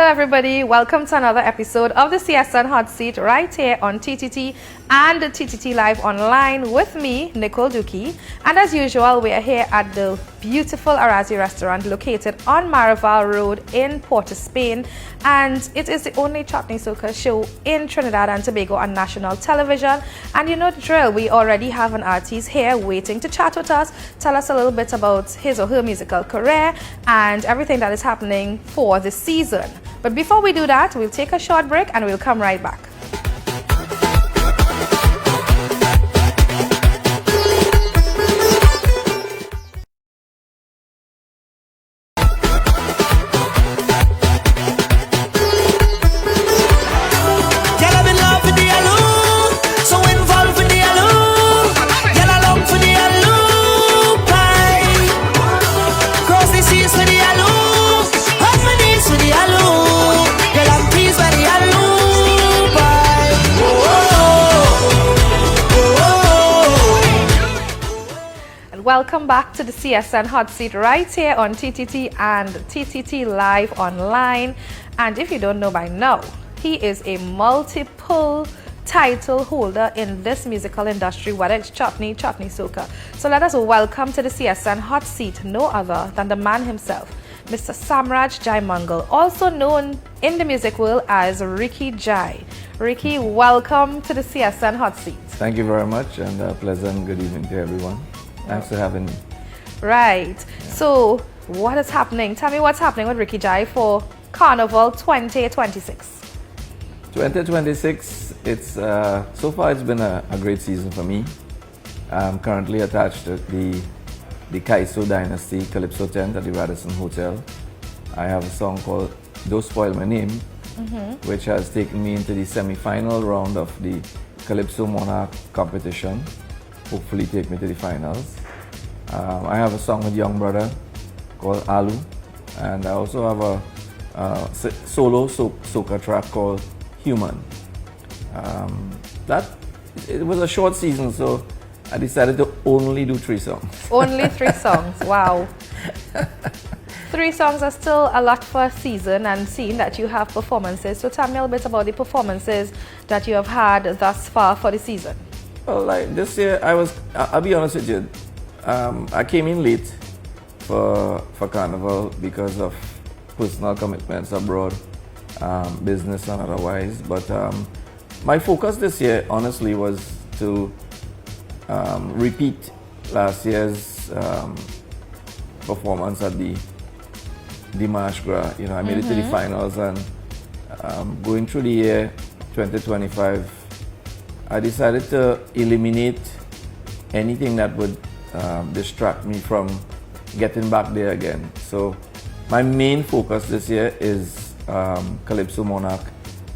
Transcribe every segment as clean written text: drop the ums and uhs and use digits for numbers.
everybody. Welcome to another episode of the CSN Hotseat right here on TTT and TTT Live Online with me, Nicole Dookie. And as usual, we are here at the beautiful Arazzi restaurant located on Maraval Road in Port of Spain. And it is the only chutney soca show in Trinidad and Tobago on national television. And you know the drill, we already have an artist here waiting to chat with us, tell us a little bit about his or her musical career and everything that is happening for the season. But before we do that, we'll take a short break and we'll come right back. Welcome back to the CSN Hotseat right here on TTT and TTT Live Online. And if you don't know by now, he is a multiple title holder in this musical industry, whether it's chutney soca. So let us welcome to the CSN Hotseat no other than the man himself, Mr. Samraj Jaimangal, also known in the music world as Rikki Jai. Rikki, welcome to the CSN Hotseat. Thank you very much, and a pleasant good evening to everyone. Thanks for having me. Right. Yeah. So, what is happening? Tell me what's happening with Rikki Jai for Carnival 2026. 2026, it's so far it's been a great season for me. I'm currently attached to the Kaiso Dynasty Calypso tent at the Radisson Hotel. I have a song called Don't Spoil My Name, which has taken me into the semi-final round of the Calypso Monarch competition. Hopefully take me to the finals. I have a song with Young Brother called Alu, and I also have a solo soca track called Human. It was a short season, so I decided to only do 3 songs. Only 3 songs, wow. 3 songs are still a lot for a season, and seeing that you have performances. So tell me a little bit about the performances that you have had thus far for the season. Well, like this year, I'll be honest with you, I came in late for Carnival because of personal commitments abroad, business and otherwise. But my focus this year, honestly, was to repeat last year's performance at the March Gras. You know, I made it to the finals, and going through the year 2025, I decided to eliminate anything that would distract me from getting back there again. So my main focus this year is Calypso Monarch,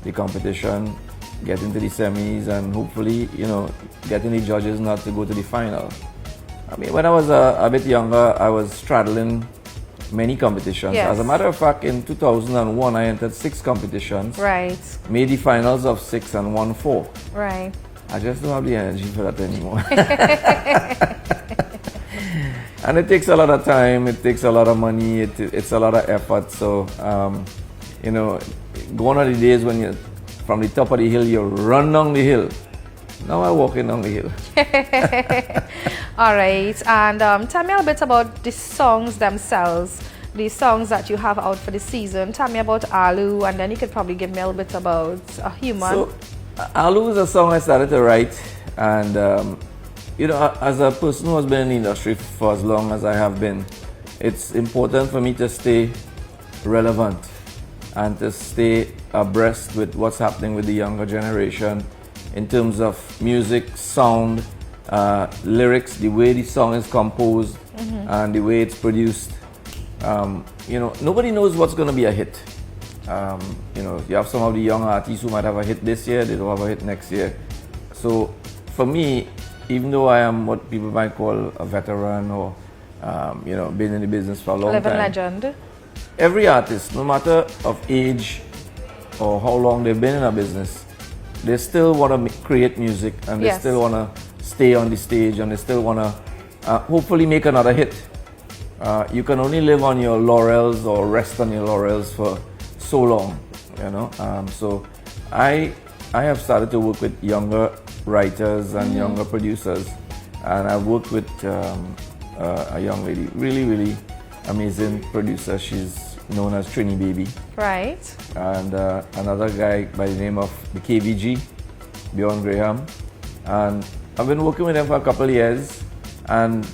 the competition, getting to the semis, and hopefully, you know, getting the judges not to go to the final. I mean, when I was a bit younger, I was straddling many competitions. Yes. As a matter of fact, in 2001, I entered 6 competitions. Right. Made the finals of 6 and won 4. Right. I just don't have the energy for that anymore. And it takes a lot of time, it takes a lot of money, it's a lot of effort. So, you know, gone are the days when you from the top of the hill, you run down the hill. Now I'm walking down the hill. All right, and tell me a bit about the songs themselves, the songs that you have out for the season. Tell me about Alu, and then you could probably give me a little bit about Human. So, Alu is a song I started to write, and you know, as a person who has been in the industry for as long as I have been, it's important for me to stay relevant and to stay abreast with what's happening with the younger generation in terms of music, sound, lyrics, the way the song is composed, and the way it's produced. You know, nobody knows what's going to be a hit. You know, you have some of the young artists who might have a hit this year, they don't have a hit next year. So for me, even though I am what people might call a veteran or, you know, been in the business for a long time. Living legend. Every artist, no matter of age or how long they've been in a business, they still want to create music, and they still want to stay on the stage, and they still want to hopefully make another hit. You can only live on your laurels or rest on your laurels for so long, you know. So I have started to work with younger writers and younger producers, and I've worked with a young lady, really amazing producer. She's known as Trini Baby. Right. And another guy by the name of the KVG, Bjorn Graham. And I've been working with them for a couple of years, and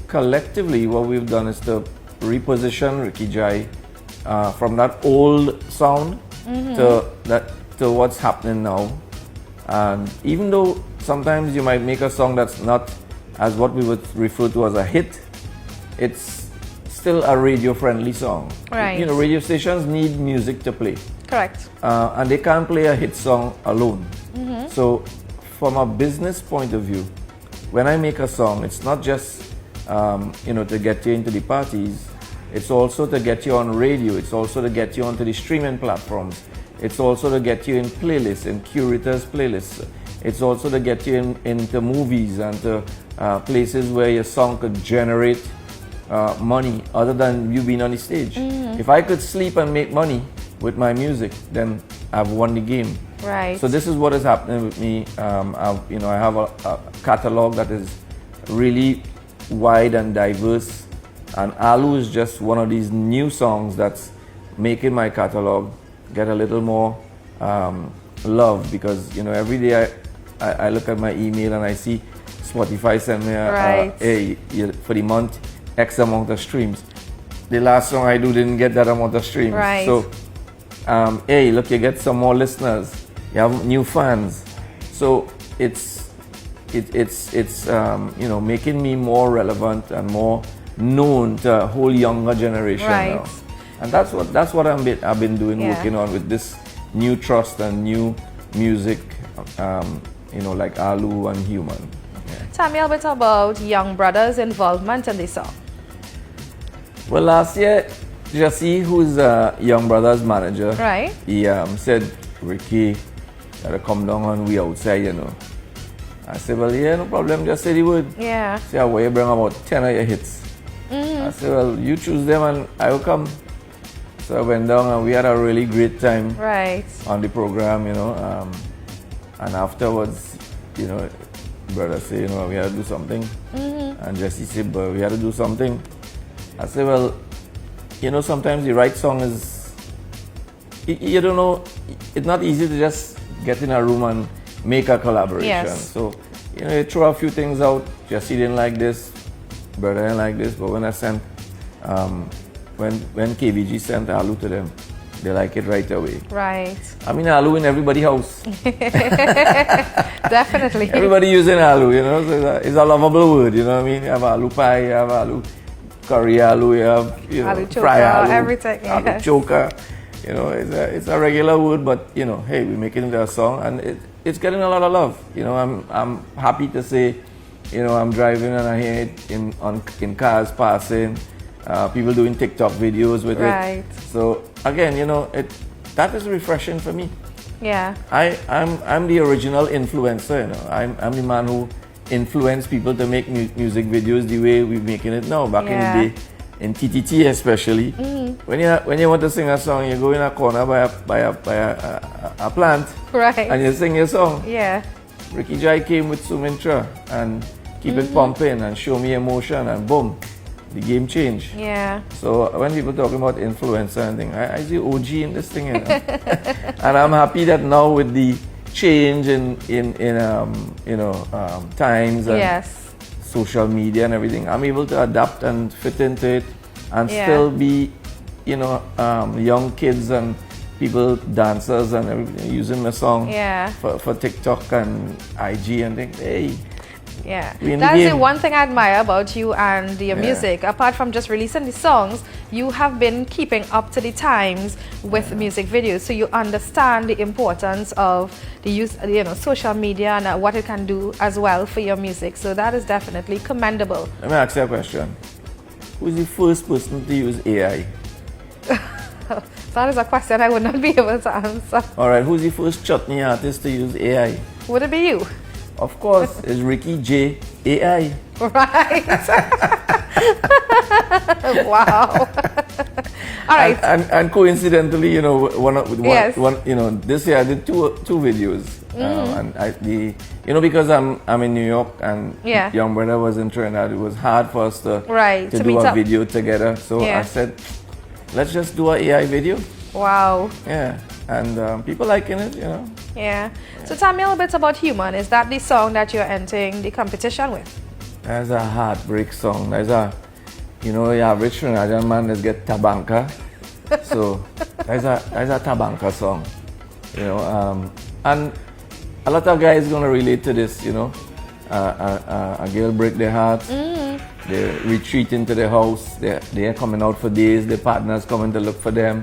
collectively what we've done is to reposition Rikki Jai from that old sound to what's happening now. And even though sometimes you might make a song that's not as what we would refer to as a hit, it's still a radio-friendly song. Right. You know, radio stations need music to play. Correct. And they can't play a hit song alone. So from a business point of view, when I make a song, it's not just you know, to get you into the parties. It's also to get you on radio. It's also to get you onto the streaming platforms. It's also to get you in playlists, in curators' playlists. It's also to get you into movies and to places where your song could generate money other than you being on the stage. If I could sleep and make money with my music, then I've won the game. Right. So this is what is happening with me. You know, I have a catalog that is really wide and diverse, and Alu is just one of these new songs that's making my catalog get a little more love, because you know, every day I look at my email and I see Spotify send me a hey, for the month X amount of streams. The last song I do didn't get that amount of streams. Right. So hey, look, you get some more listeners, you have new fans. So it's you know, making me more relevant and more known to a whole younger generation now. And that's what I've been doing, working on with this new trust and new music, you know, like Alu and Human. Tell me a bit about Young Brother's involvement in this song. Well, last year, Jesse, who's Young Brother's manager, right, he said, Rikki, gotta come down and we outside, you know. I said, well, yeah, no problem, just say the word. Yeah. Say, I will bring about 10 of your hits. I said, well, you choose them and I will come. So I went down and we had a really great time on the program, you know. And afterwards, you know, brother said, you know, we had to do something. And Jesse said, but we had to do something. I said, well, you know, sometimes the right song is, you don't know, it's not easy to just get in a room and make a collaboration. Yes. So, you know, you throw a few things out. Jesse didn't like this, brother didn't like this, but when I sent, when KVG sent Alu to them, they like it right away. Right. I mean, Alu in everybody's house. Definitely. Everybody using Alu, you know, so it's a lovable word, you know what I mean? You have Alu pie, you have Alu curry Alu, you have, you know, Alu choker, fry Alu, everything. Alu choker. You know, it's a regular word, but you know, hey, we make it into a song, and it's getting a lot of love. You know, I'm happy to say, you know, I'm driving and I hear it in cars passing, people doing TikTok videos with it. So again, you know, that is refreshing for me. Yeah. I'm the original influencer. You know, I'm the man who influenced people to make music videos the way we're making it now. Back in the day, in TTT especially, when you want to sing a song, you go in a corner by a plant, and you sing your song. Yeah. Rikki Jai came with Sumintra and Keep It Pumping and Show Me Emotion, and boom, the game changed. Yeah. So when people talking about influencer and thing, I see OG in this thing, you know? And I'm happy that now with the change in you know, times and social media and everything, I'm able to adapt and fit into it and still be, you know, young kids and people, dancers and everything, using my song for TikTok and IG and things. Hey. Yeah, that's the one thing I admire about you and your music. Apart from just releasing the songs, you have been keeping up to the times with music videos, so you understand the importance of the use, you know, social media and what it can do as well for your music. So that is definitely commendable. Let me ask you a question. Who's the first person to use AI? That is a question I would not be able to answer. All right, who's the first chutney artist to use AI? Would it be you? Of course, it's Rikki Jai AI. Right. Wow. All right. And coincidentally, you know, Yes. this year I did two videos, and because I'm in New York and Yeah. young brother was in Trinidad, it was hard for us to to do meet a up. video together. So Yeah. I said, let's just do an AI video. Wow. Yeah, and people liking it, you know. Yeah. So tell me a little bit about Human. Is that the song that you're entering the competition with? That's a heartbreak song. That's your average Trinidadian man that get tabanka. So that's a tabanka song, you know. And a lot of guys gonna relate to this, you know. A girl break their heart. They retreat into their house. They're coming out for days. Their partner's coming to look for them,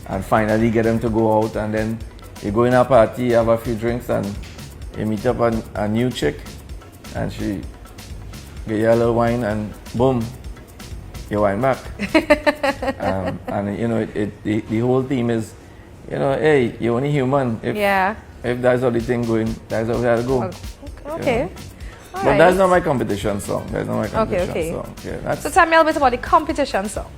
and finally get them to go out. And then you go in a party, have a few drinks, and you meet up a new chick, and she get you a little wine, and boom, you wine back. And you know, the whole theme is, you know, hey, you're only human. If that's how the thing going, that's how we have to go. Okay. You know? All But right. that's not my competition song. That's not my competition Okay. song. Yeah, So tell me a little bit about the competition song.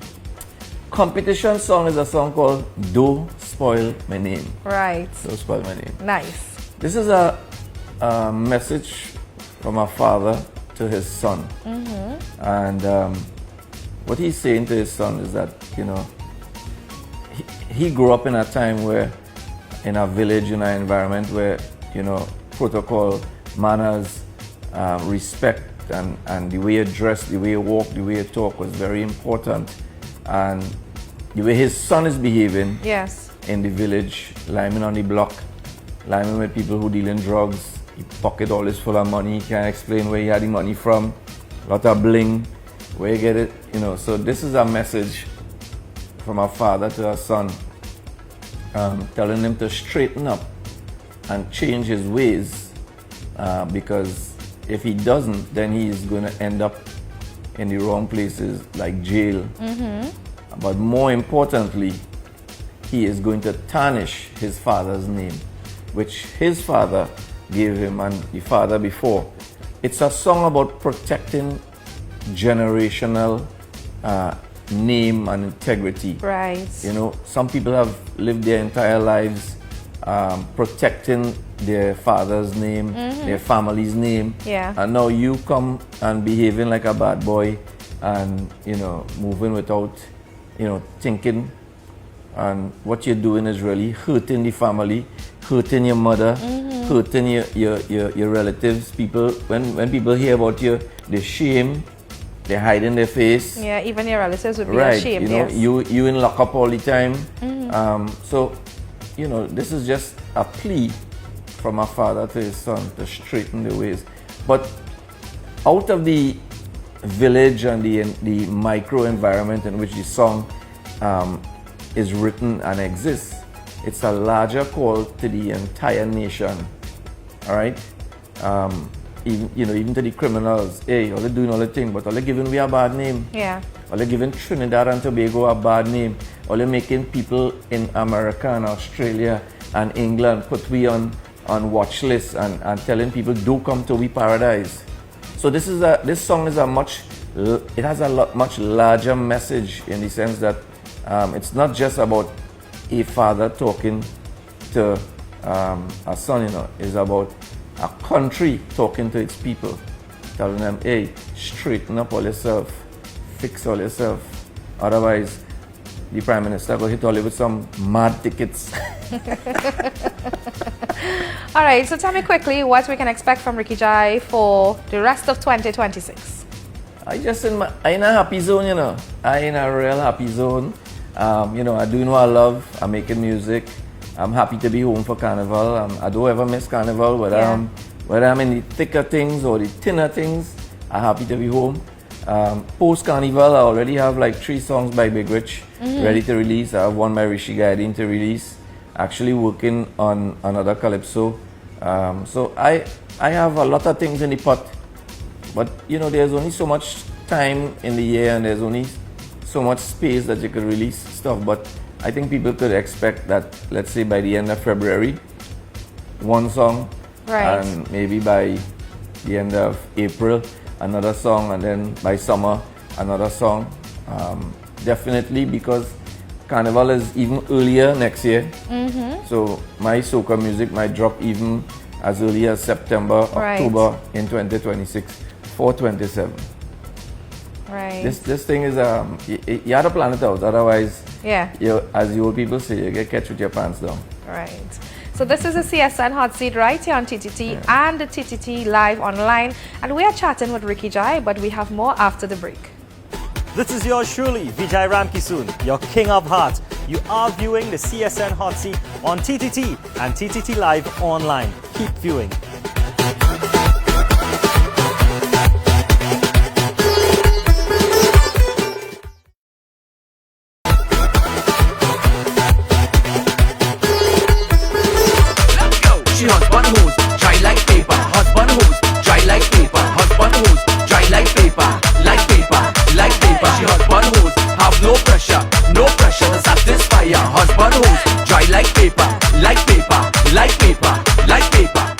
competition song is a song called "Don't Spoil My Name." Right. Don't spoil my name. Nice. This is a message from a father to his son, and what he's saying to his son is that, you know, he grew up in a time where, in a village, in an environment where, you know, protocol, manners, respect, and the way you dress, the way you walk, the way you talk was very important. And the way his son is behaving Yes. in the village, liming on the block, liming with people who deal in drugs, he pocket always full of money, he can't explain where he had the money from, lot of bling, where you get it, you know. So this is a message from a father to a son, telling him to straighten up and change his ways, because if he doesn't, then he is going to end up in the wrong places like jail. But more importantly, he is going to tarnish his father's name, which his father gave him and the father before. It's a song about protecting generational name and integrity. Right. You know, some people have lived their entire lives protecting their father's name, their family's name. Yeah. And now you come and behaving like a bad boy and, you know, moving without, you know, thinking. And what you're doing is really hurting the family, hurting your mother, hurting your relatives. People, when people hear about you, they shame, they hide in their face. Yeah, even your relatives would be Right, ashamed. you know, Yes. you in lockup all the time. So, you know, this is just a plea from a father to his son to straighten the ways. But out of the village and the micro environment in which the song is written and exists, it's a larger call to the entire nation. All right, even to the criminals. Hey, all they doing all the thing, but all they giving we a bad name. Yeah. All they giving Trinidad and Tobago a bad name. All they making people in America and Australia and England put we on watch lists and telling people do come to we paradise. So this song is it has a much larger message in the sense that it's not just about a father talking to a son, you know. It's about a country talking to its people, telling them, hey, straighten up all yourself, fix all yourself. Otherwise, the Prime Minister will hit all you with some mad tickets. All right, so tell me quickly what we can expect from Rikki Jai for the rest of 2026. I in a happy zone, you know. I in a real happy zone. You know, I doing what I love. I'm making music. I'm happy to be home for Carnival. I don't ever miss Carnival, whether I'm in the thicker things or the thinner things. I'm happy to be home. Post Carnival, I already have like 3 songs by Big Rich ready to release. I have one by Rikki Jai to release. Actually working on another calypso. So I have a lot of things in the pot. But you know, there's only so much time in the year and there's only so much space that you could release stuff. But I think people could expect that, let's say by the end of February, 1 song. Right. And maybe by the end of April, another song, and then by summer, another song. Definitely, because Carnival is even earlier next year. So my soca music might drop even as early as September, October in 2026 for 27. Right. This thing is you have to plan it out. Otherwise, as the old people say, you get catch with your pants down. Right. So this is a CSN Hotseat right here on TTT and the TTT Live Online, and we are chatting with Rikki Jai, but we have more after the break. This is yours truly, Vijay Ramkisoon, your king of heart. You are viewing the CSN Hotseat on TTT and TTT Live Online. Keep viewing. She husband hose, dry like paper. Husband hose, dry like paper. Husband hose, dry like paper. Like paper, like paper. She husband hose, have no pressure to satisfy her. Husband hose, dry like paper. Like paper, like paper, like paper.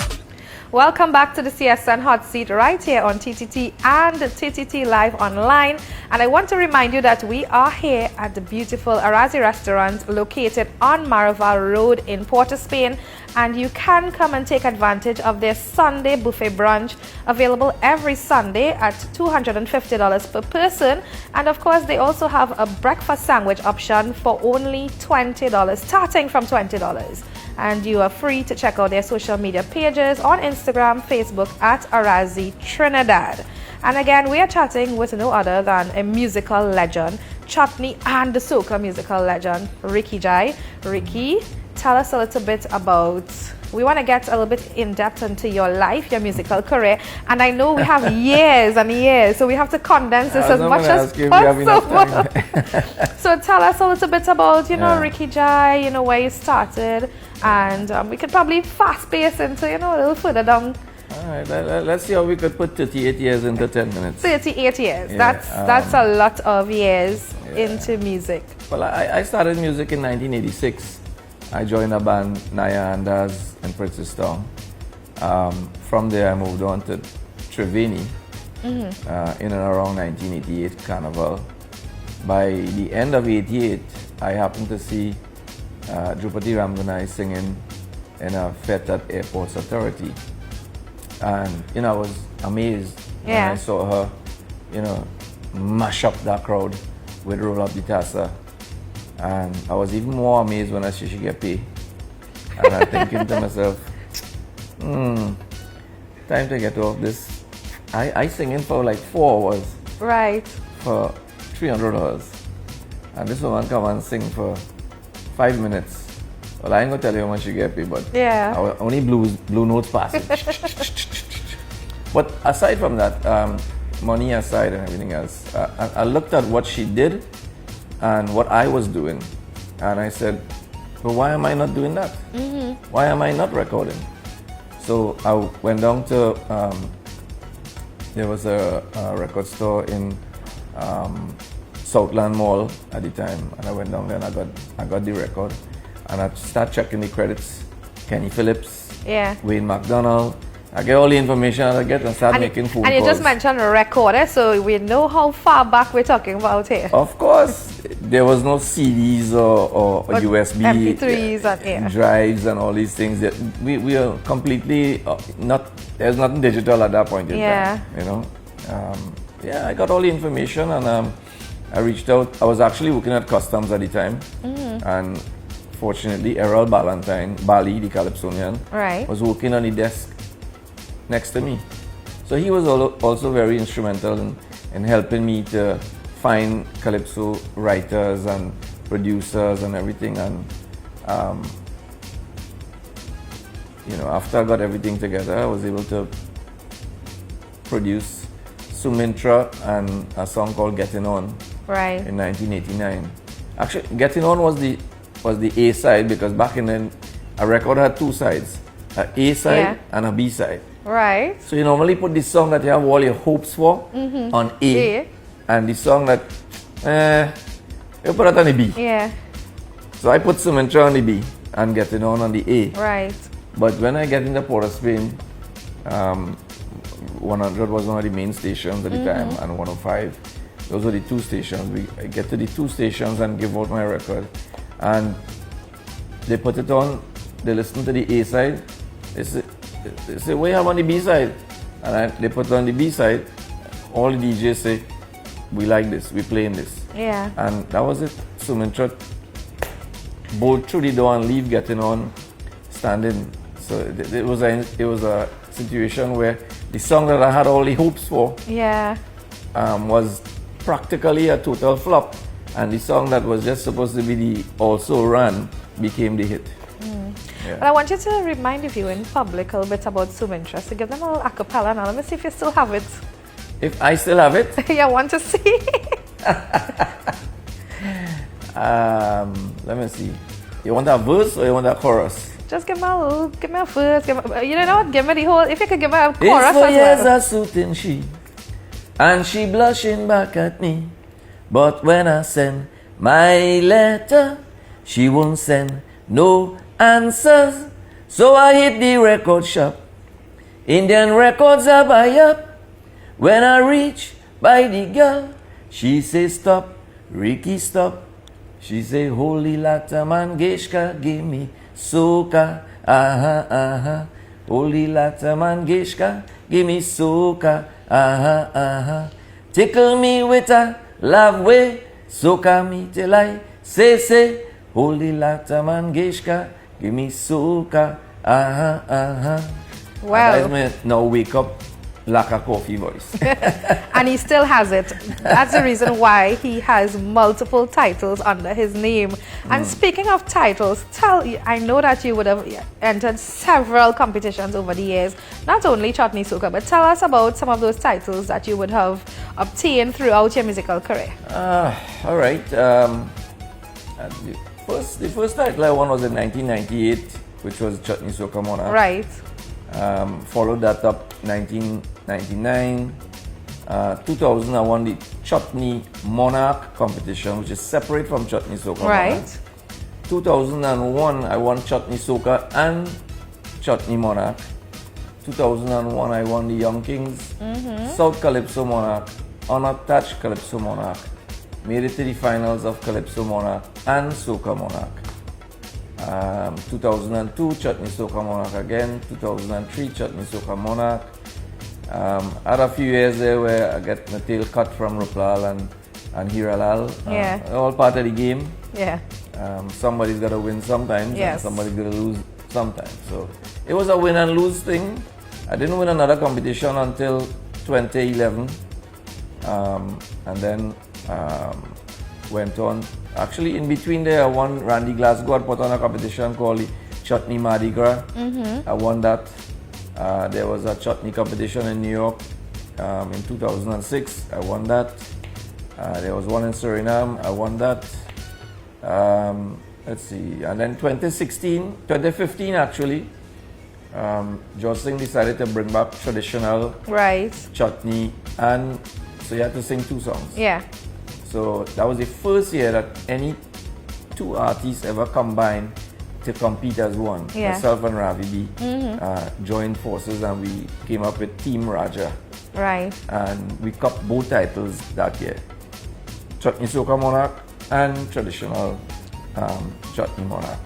Welcome back to the CSN Hotseat right here on TTT and TTT Live Online. And I want to remind you that we are here at the beautiful Arazzi restaurant located on Maraval Road in Port of Spain. And you can come and take advantage of their Sunday buffet brunch, available every Sunday at $250 per person. And of course, they also have a breakfast sandwich option for only $20, starting from $20. And you are free to check out their social media pages on Instagram, Facebook at Arazzi Trinidad. And again, we are chatting with no other than a musical legend, chutney and the soca musical legend, Rikki Jai. Rikki, tell us a little bit about, we want to get a little bit in depth into your life, your musical career, and I know we have years and years, so we have to condense this as much as possible. So tell us a little bit about, Rikki Jai, where you started, and we could probably fast pace into, a little further down. All right, let's see how we could put 38 years into 10 minutes. 38 years, that's a lot of years into music. Well, I started music in 1986. I joined a band, Naya Andas in Princestown. From there, I moved on to Trevini in and around 1988 Carnival. By the end of 88, I happened to see Drupati Ramgunai singing in a fete at Airports Authority. And, I was amazed when I saw her, mash up that crowd with Roll Up the Tassa. And I was even more amazed when I see she get paid. And I'm thinking to myself, time to get off this. I singing for like 4 hours. Right. For $300. And this woman come and sing for 5 minutes. Well, I ain't gonna tell you how much you get paid, but I only blue notes passing. But aside from that, money aside and everything else, I looked at what she did and what I was doing, and I said, well, why am I not doing that? Why am I not recording? So I went down to, there was a record store in Southland Mall at the time, and I went down there and I got the record, and I started checking the credits. Kenny Phillips, Wayne McDonald. I get all the information I get and start making phone calls. And you just mentioned a recorder, so we know how far back we're talking about here. Of course, there was no CDs or USB MP3s drives and all these things. That we are completely there's nothing digital at that point in time. I got all the information, and I reached out. I was actually working at Customs at the time, and fortunately, Errol Bali, the Calypsonian, was working on the desk next to me. So he was also very instrumental in helping me to find Calypso writers and producers and everything. And after I got everything together, I was able to produce Sumintra and a song called Getting On in 1989. Actually, Getting On was the A side, because back in then a record had 2 sides, a A side and a B side. Right. So you normally put the song that you have all your hopes for on A, and the song that you put it on the B. Yeah. So I put Sumintra on the B and Getting On the A. Right. But when I get into Port of Spain, 100 was one of the main stations at the time, and 105. Those were the 2 stations. I get to the 2 stations and give out my record. And they put it on, they listen to the A side. They say, what you have on the B side? And they put it on the B side. All the DJs say, we like this, we playing this. Yeah. And that was it. Sumintra bolt through the door and leave getting on, standing. So it was a situation where the song that I had all the hopes for was practically a total flop. And the song that was just supposed to be the also run became the hit. Yeah. But I want you to remind the viewing public a little bit about Sumintra. So give them a little acapella now. Let me see if you still have it. If I still have it? Yeah, I want to see. Let me see. You want a verse or you want a chorus? Just give me a verse. You know what? Give me the whole. If you could give me a chorus it's for as years well. a suiting she, and she blushing back at me. But when I send my letter, she won't send no answers. So I hit the record shop. Indian records I buy up. When I reach by the girl, she say stop, Rikki stop. She say holy lata mangeshka, give me soca, aha aha. Holy lata mangeshka, give me soca, aha aha. Tickle me with a love way, soca me till I say. Holy lata mangeshka, give me soca, aha aha. Wow. That's me now wake up like a coffee voice. And he still has it. That's the reason why he has multiple titles under his name. And speaking of titles, I know that you would have entered several competitions over the years, not only Chutney Soca, but tell us about some of those titles that you would have obtained throughout your musical career. All right. The first title I won was in 1998, which was Chutney Soca Monarch. Right. Followed that up 1999. 2000 I won the Chutney Monarch competition, which is separate from Chutney Soca Right. Monarch. 2001 I won Chutney Soca and Chutney Monarch. 2001 I won the Young Kings South Calypso Monarch, Unattached Calypso Monarch. Made it to the finals of Calypso Monarch and Soca Monarch. 2002 Chutney Soca Monarch again. 2003 Chutney Soca Monarch. Had a few years there where I get my tail cut from Rupal and Hiralal. All part of the game. Yeah. Somebody's got to win sometimes, Yes. and somebody's got to lose sometimes. So it was a win and lose thing. I didn't win another competition until 2011, and then went on. Actually, in between there, I won Randy Glasgow had put on a competition called the Chutney Mardi Gras. I won that. There was a chutney competition in New York in 2006. I won that. There was one in Suriname. I won that. Let's see. And then 2015 actually, Jocelyn decided to bring back traditional chutney, and so you had to sing 2 songs. Yeah. So that was the first year that any 2 artists ever combined to compete as one. Yeah. Myself and Ravi B joined forces and we came up with Team Raja. Right. And we cupped both titles that year. Chutney Soca Monarch and traditional Chutney Monarch.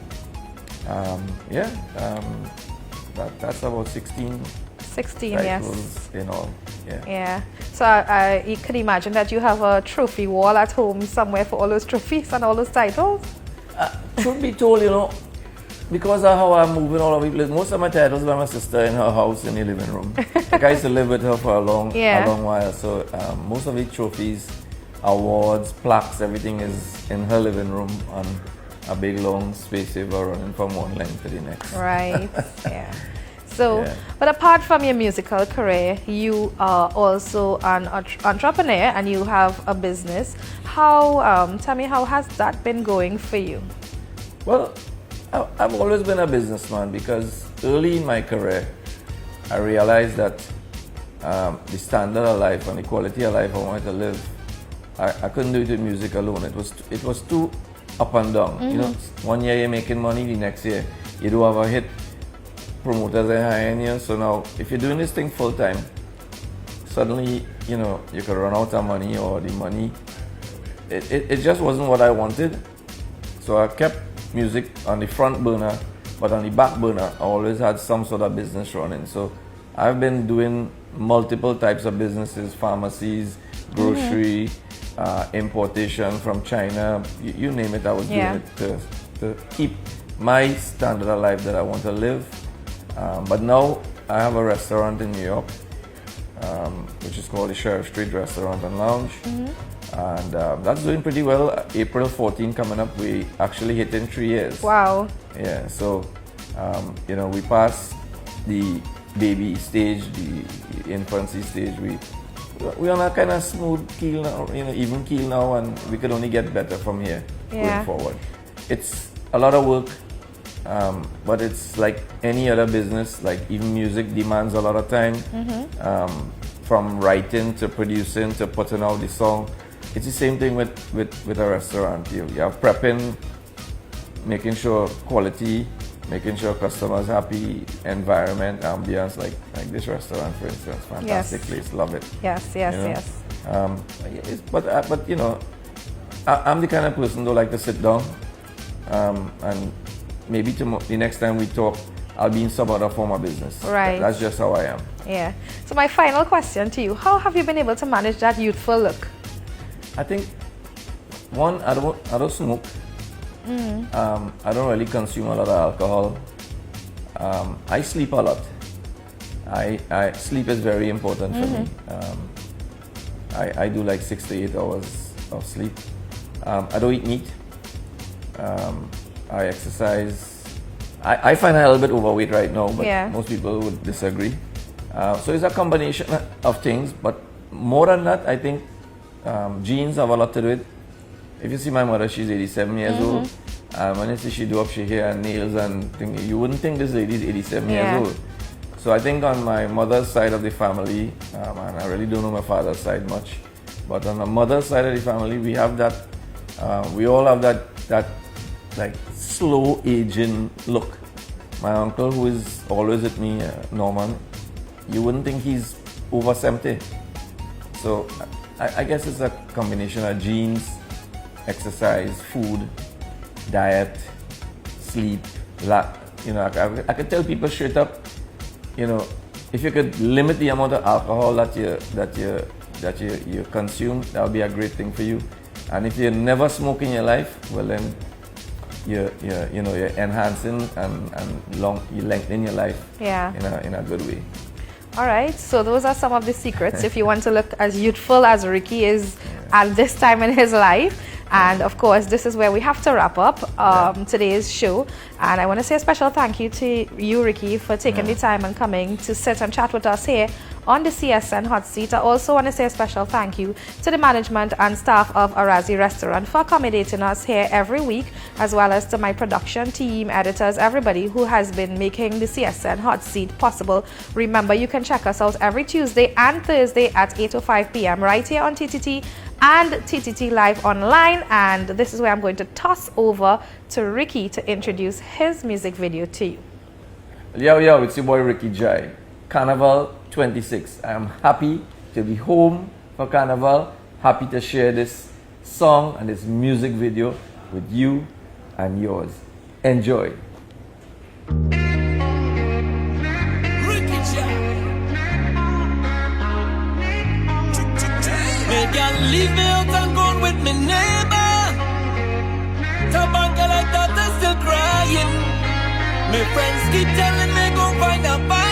That's about 16 16, titles yes. in all. Yeah. So you can imagine that you have a trophy wall at home somewhere for all those trophies and all those titles. Truth be told, because of how I'm moving all over the place, most of my titles by my sister in her house in the living room. Like I used to live with her for a long while, so most of the trophies, awards, plaques, everything is in her living room on a big long space saver running from one lane to the next. Right. Yeah. So, but apart from your musical career, you are also an entrepreneur and you have a business. Tell me, how has that been going for you? Well, I've always been a businessman because early in my career, I realized that the standard of life and the quality of life I wanted to live, I couldn't do it with music alone. It was too up and down. One year you're making money, the next year you do have a hit. Promoters are hiring you. So now, if you're doing this thing full time, suddenly, you know, you could run out of money or the money. It just wasn't what I wanted. So I kept music on the front burner, but on the back burner, I always had some sort of business running. So I've been doing multiple types of businesses, pharmacies, grocery, importation from China, you name it, I was doing it to keep my standard of life that I want to live. But now I have a restaurant in New York, which is called the Sheriff Street Restaurant and Lounge. And that's doing pretty well. April 14 coming up, we actually hitting 3 years. Wow. Yeah, so, you know, we passed the baby stage, the infancy stage. We're on a kind of smooth keel now, you know, even keel now, and we could only get better from here going forward. It's a lot of work, but it's like any other business, like even music demands a lot of time, from writing to producing to putting out the song. It's the same thing with a restaurant. You have prepping, making sure quality, making sure customers happy, environment, ambience, like this restaurant, for instance, fantastic place, love it. Yes, you know? But you know, I'm the kind of person who like to sit down, and maybe the next time we talk, I'll be in some other form of business. Right. That's just how I am. Yeah. So my final question to you: how have you been able to manage that youthful look? I think one, I don't smoke. I don't really consume a lot of alcohol. I sleep a lot. I sleep is very important for me. I do like 6 to 8 hours of sleep. I don't eat meat. I exercise. I find I'm a little bit overweight right now, but most people would disagree. So it's a combination of things, but more than that, I think genes have a lot to do with it. If you see my mother, she's 87 years old. When you see she do up her hair and nails and things, you wouldn't think this lady is 87 years old. So I think on my mother's side of the family, and I really don't know my father's side much, but on the mother's side of the family, we have that, we all have that like slow aging look. My uncle, who is always with me, Norman, you wouldn't think he's over 70. So I guess it's a combination of genes, exercise, food, diet, sleep. You know, I could tell people straight up, you know, if you could limit the amount of alcohol that you consume, that would be a great thing for you. And if you never smoke in your life, well then you're enhancing and you lengthen your life in a good way. All right, so those are some of the secrets if you want to look as youthful as Rikki is at this time in his life. And of course, this is where we have to wrap up today's show. And I want to say a special thank you to you, Rikki, for taking the time and coming to sit and chat with us here on the CSN Hot Seat. I also want to say a special thank you to the management and staff of Arazzi Restaurant for accommodating us here every week, as well as to my production team, editors, everybody who has been making the CSN Hot Seat possible. Remember, you can check us out every Tuesday and Thursday at 8:05 p.m. right here on TTT and TTT Live Online. And this is where I'm going to toss over to Rikki to introduce his music video to you. Yo, it's your boy Rikki Jai. Carnival 26. I am happy to be home for Carnival. Happy to share this song and this music video with you and yours. Enjoy. Make y'all leave me out and gone with me neighbor. Tabanga like that, I'm still crying. My friends keep telling me go find a bike.